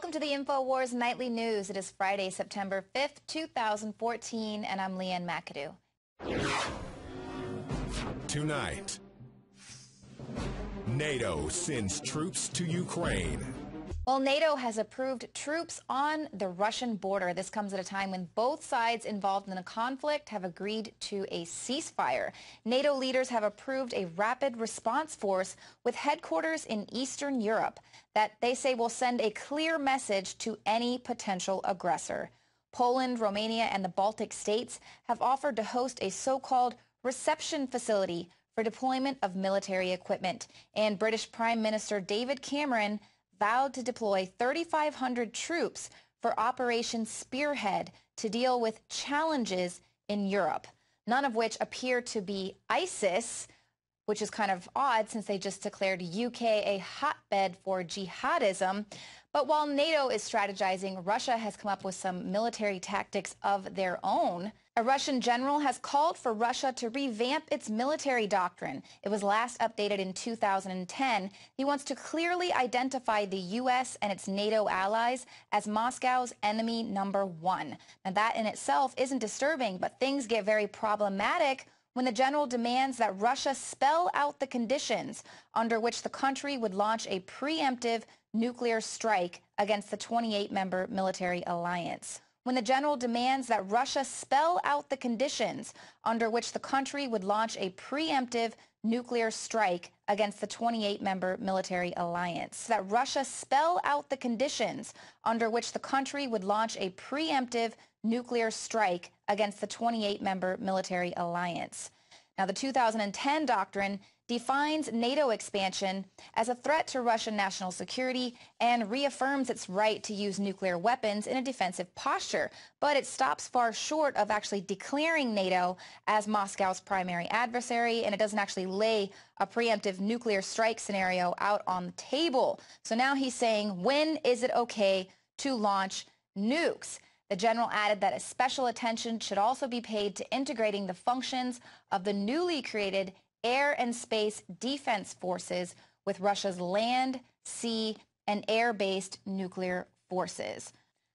Welcome to the InfoWars Nightly News. It is Friday, September 5th, 2014, and I'm Leanne McAdoo. Tonight, NATO sends troops to Ukraine. Well, NATO has approved troops on the Russian border. This comes at a time when both sides involved in the conflict have agreed to a ceasefire. NATO leaders have approved a rapid response force with headquarters in Eastern Europe that they say will send a clear message to any potential aggressor. Poland, Romania, and the Baltic states have offered to host a so-called reception facility for deployment of military equipment. And British Prime Minister David Cameron vowed to deploy 3,500 troops for Operation Spearhead to deal with challenges in Europe, none of which appear to be ISIS, which is kind of odd since they just declared UK a hotbed for jihadism. But while NATO is strategizing, Russia has come up with some military tactics of their own. A Russian general has called for Russia to revamp its military doctrine. It was last updated in 2010. He wants to clearly identify the U.S. and its NATO allies as Moscow's enemy number one. Now, that in itself isn't disturbing, but things get very problematic when the general demands that Russia spell out the conditions under which the country would launch a preemptive nuclear strike against the 28-member military alliance. When the general demands that Russia spell out the conditions under which the country would launch a preemptive nuclear strike against the 28-member military alliance. That Russia spell out the conditions under which the country would launch a preemptive nuclear strike against the 28-member military alliance. Now, the 2010 doctrine defines NATO expansion as a threat to Russian national security and reaffirms its right to use nuclear weapons in a defensive posture. But it stops far short of actually declaring NATO as Moscow's primary adversary, and it doesn't actually lay a preemptive nuclear strike scenario out on the table. So now he's saying, when is it okay to launch nukes? The general added that a special attention should also be paid to integrating the functions of the newly created air and space defense forces with Russia's land, sea, and air-based nuclear forces.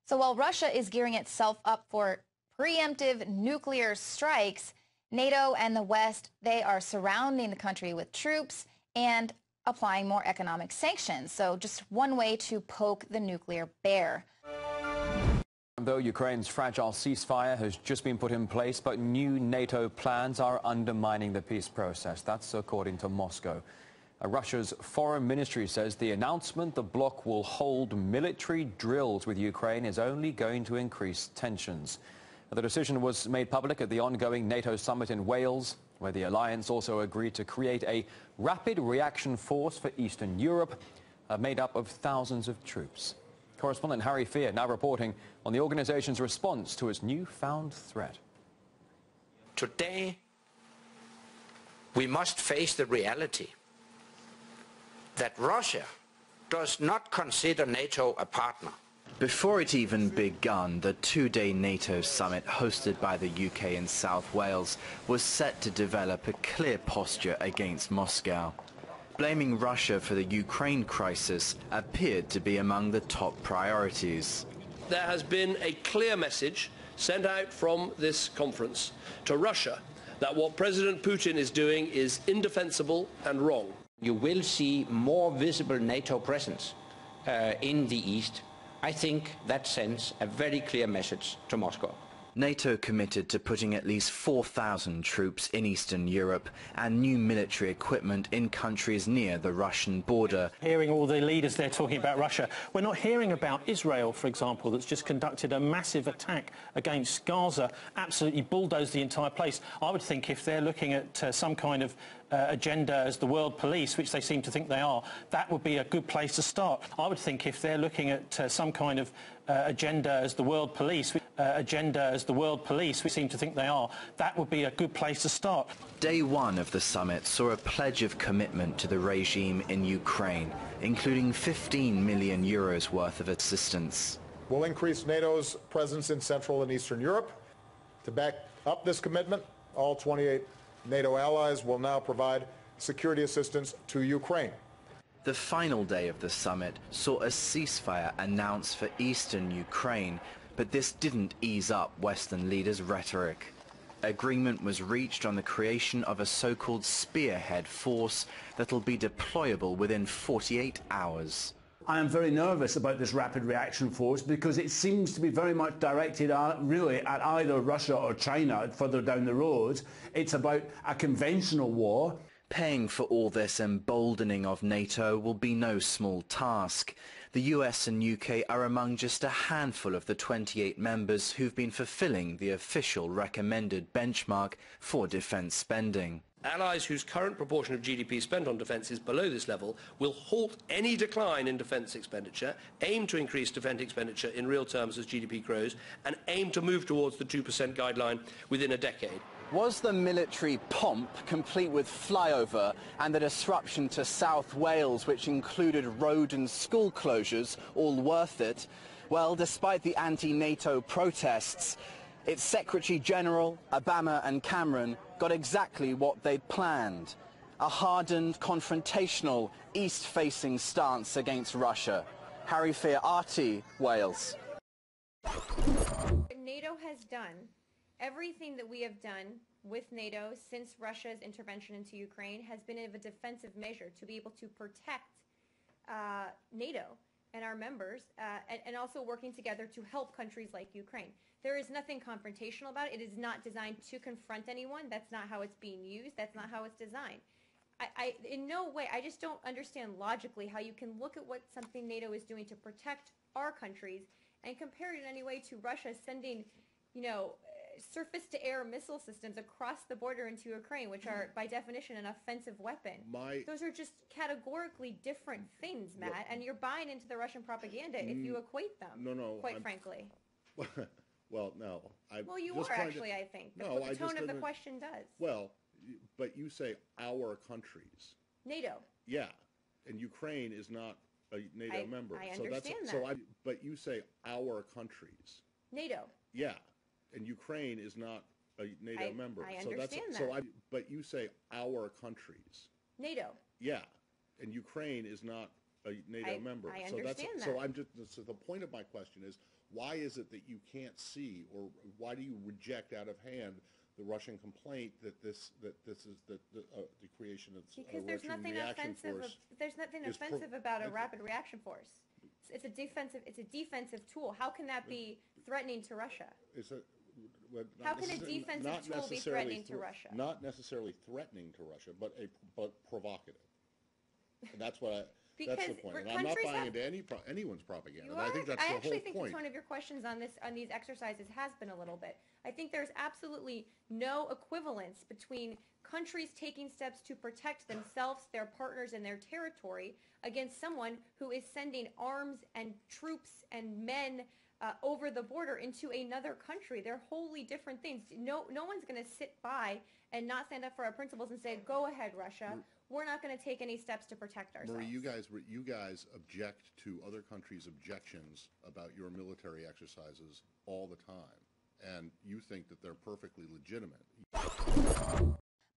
So while Russia is gearing itself up for preemptive nuclear strikes, NATO and the West, they are surrounding the country with troops and applying more economic sanctions. So just one way to poke the nuclear bear. Though Ukraine's fragile ceasefire has just been put in place, but new NATO plans are undermining the peace process. That's according to Moscow. Russia's foreign ministry says the announcement the bloc will hold military drills with Ukraine is only going to increase tensions. The decision was made public at the ongoing NATO summit in Wales, where the alliance also agreed to create a rapid reaction force for Eastern Europe, made up of thousands of troops. Correspondent Harry Fear now reporting on the organization's response to its newfound threat. Today, we must face the reality that Russia does not consider NATO a partner. Before it even begun, the two-day NATO summit hosted by the UK in South Wales was set to develop a clear posture against Moscow. Blaming Russia for the Ukraine crisis appeared to be among the top priorities. There has been a clear message sent out from this conference to Russia that what President Putin is doing is indefensible and wrong. You will see more visible NATO presence in the East. I think that sends a very clear message to Moscow. NATO committed to putting at least 4,000 troops in Eastern Europe and new military equipment in countries near the Russian border. Hearing all the leaders there talking about Russia, we're not hearing about Israel, for example, that's just conducted a massive attack against Gaza, absolutely bulldozed the entire place. I would think if they're looking at some kind of agenda as the world police, which they seem to think they are, that would be a good place to start. I would think if they're looking at some kind of agenda as the world police, we seem to think they are, that would be a good place to start. Day one of the summit saw a pledge of commitment to the regime in Ukraine, including 15 million euros worth of assistance. We'll increase NATO's presence in Central and Eastern Europe. To back up this commitment, all 28 NATO allies will now provide security assistance to Ukraine. The final day of the summit saw a ceasefire announced for eastern Ukraine, but this didn't ease up Western leaders' rhetoric. Agreement was reached on the creation of a so-called spearhead force that'll be deployable within 48 hours. I am very nervous about this rapid reaction force because it seems to be very much directed really at either Russia or China further down the road. It's about a conventional war. Paying for all this emboldening of NATO will be no small task. The US and UK are among just a handful of the 28 members who've been fulfilling the official recommended benchmark for defence spending. Allies whose current proportion of GDP spent on defence is below this level will halt any decline in defence expenditure, aim to increase defence expenditure in real terms as GDP grows, and aim to move towards the 2% guideline within a decade. Was the military pomp, complete with flyover and the disruption to South Wales, which included road and school closures, all worth it? Well, despite the anti-NATO protests, its Secretary-General, Obama and Cameron got exactly what they'd planned. A hardened, confrontational, east-facing stance against Russia. Harry Fear-Arty, Wales. NATO has done everything that we have done with NATO since Russia's intervention into Ukraine has been of a defensive measure to be able to protect NATO and our members and also working together to help countries like Ukraine. There is nothing confrontational about it. It is not designed to confront anyone. That's not how it's being used. That's not how it's designed. In no way, I just don't understand logically how you can look at what something NATO is doing to protect our countries and compare it in any way to Russia sending, surface-to-air missile systems across the border into Ukraine, which are, by definition, an offensive weapon. Those are just categorically different things, Matt, and you're buying into the Russian propaganda if you equate them, quite frankly. Well, no. Well, you are actually, I think. The tone of the question does. Well, but you say our countries. NATO. Yeah, and Ukraine is not a NATO member. I understand that. But you say our countries. NATO. Yeah. And Ukraine is not a NATO member. I understand that. But you say our countries. NATO. Yeah, and Ukraine is not a NATO member. I understand that. So the point of my question is, why is it that you can't see, or why do you reject out of hand the Russian complaint that this is the creation of because there's nothing offensive. There's nothing offensive about a rapid reaction force. It's a defensive tool. How can that be threatening to Russia? How can a defensive tool be threatening to Russia? Not necessarily threatening to Russia, but provocative. And that's what that's the point. And I'm not buying into anyone's propaganda. I think that's the whole point. I actually think the tone of your questions on these exercises has been a little bit. I think there's absolutely no equivalence between countries taking steps to protect themselves, their partners, and their territory against someone who is sending arms and troops and men over the border into another country. They're wholly different things. No one's going to sit by and not stand up for our principles and say, go ahead, Russia. We're not going to take any steps to protect ourselves. Marie, you guys object to other countries' objections about your military exercises all the time, and you think that they're perfectly legitimate.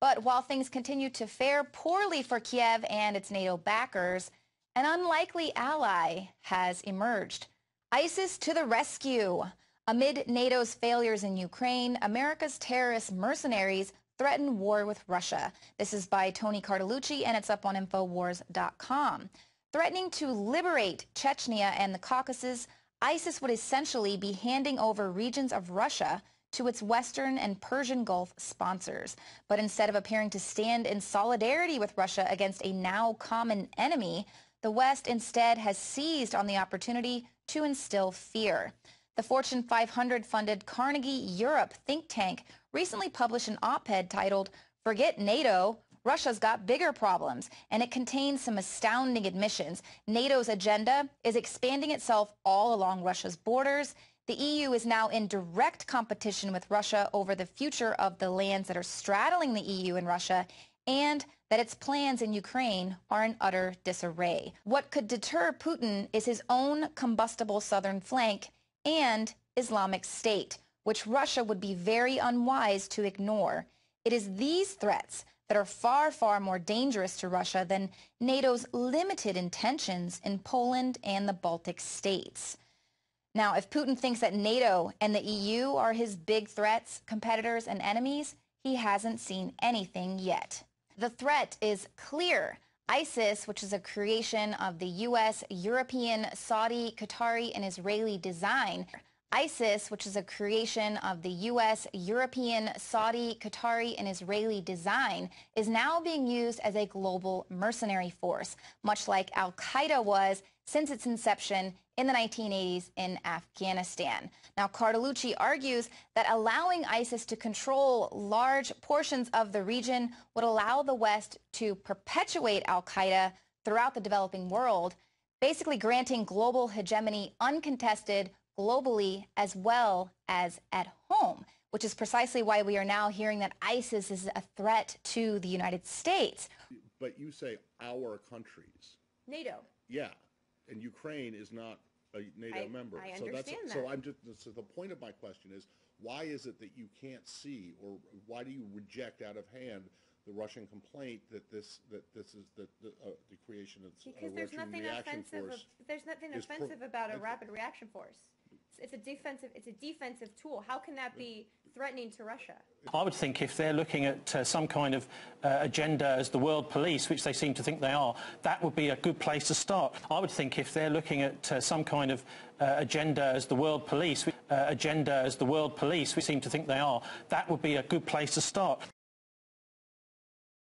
But while things continue to fare poorly for Kiev and its NATO backers, an unlikely ally has emerged. ISIS to the rescue. Amid NATO's failures in Ukraine, America's terrorist mercenaries threaten war with Russia. This is by Tony Cartalucci, and it's up on Infowars.com. Threatening to liberate Chechnya and the Caucasus, ISIS would essentially be handing over regions of Russia to its Western and Persian Gulf sponsors. But instead of appearing to stand in solidarity with Russia against a now common enemy, the West instead has seized on the opportunity to instill fear. The Fortune 500 funded Carnegie Europe think tank recently published an op-ed titled, "Forget NATO, Russia's got bigger problems," and it contains some astounding admissions. NATO's agenda is expanding itself all along Russia's borders. The EU is now in direct competition with Russia over the future of the lands that are straddling the EU and Russia, and that its plans in Ukraine are in utter disarray. What could deter Putin is his own combustible southern flank and Islamic State, which Russia would be very unwise to ignore. It is these threats that are far, far more dangerous to Russia than NATO's limited intentions in Poland and the Baltic states. Now, if Putin thinks that NATO and the EU are his big threats, competitors, and enemies, he hasn't seen anything yet. The threat is clear. ISIS, which is a creation of the U.S., European, Saudi, Qatari, and Israeli design. ISIS, which is a creation of the U.S., European, Saudi, Qatari, and Israeli design, is now being used as a global mercenary force, much like al-Qaeda was since its inception in the 1980s in Afghanistan. Now, Cartolucci argues that allowing ISIS to control large portions of the region would allow the West to perpetuate al-Qaeda throughout the developing world, basically granting global hegemony uncontested globally as well as at home, which is precisely why we are now hearing that ISIS is a threat to the United States. But you say our countries. NATO. Yeah, and Ukraine is not a NATO member. I understand that. So the point of my question is, why is it that you can't see, or why do you reject out of hand the Russian complaint that this is the creation of a Russian reaction force? There's nothing offensive about a rapid reaction force. It's a defensive tool. How can that be threatening to Russia? I would think if they're looking at some kind of agenda as the world police, which they seem to think they are, that would be a good place to start. I would think if they're looking at some kind of agenda as the world police, which seem to think they are, that would be a good place to start.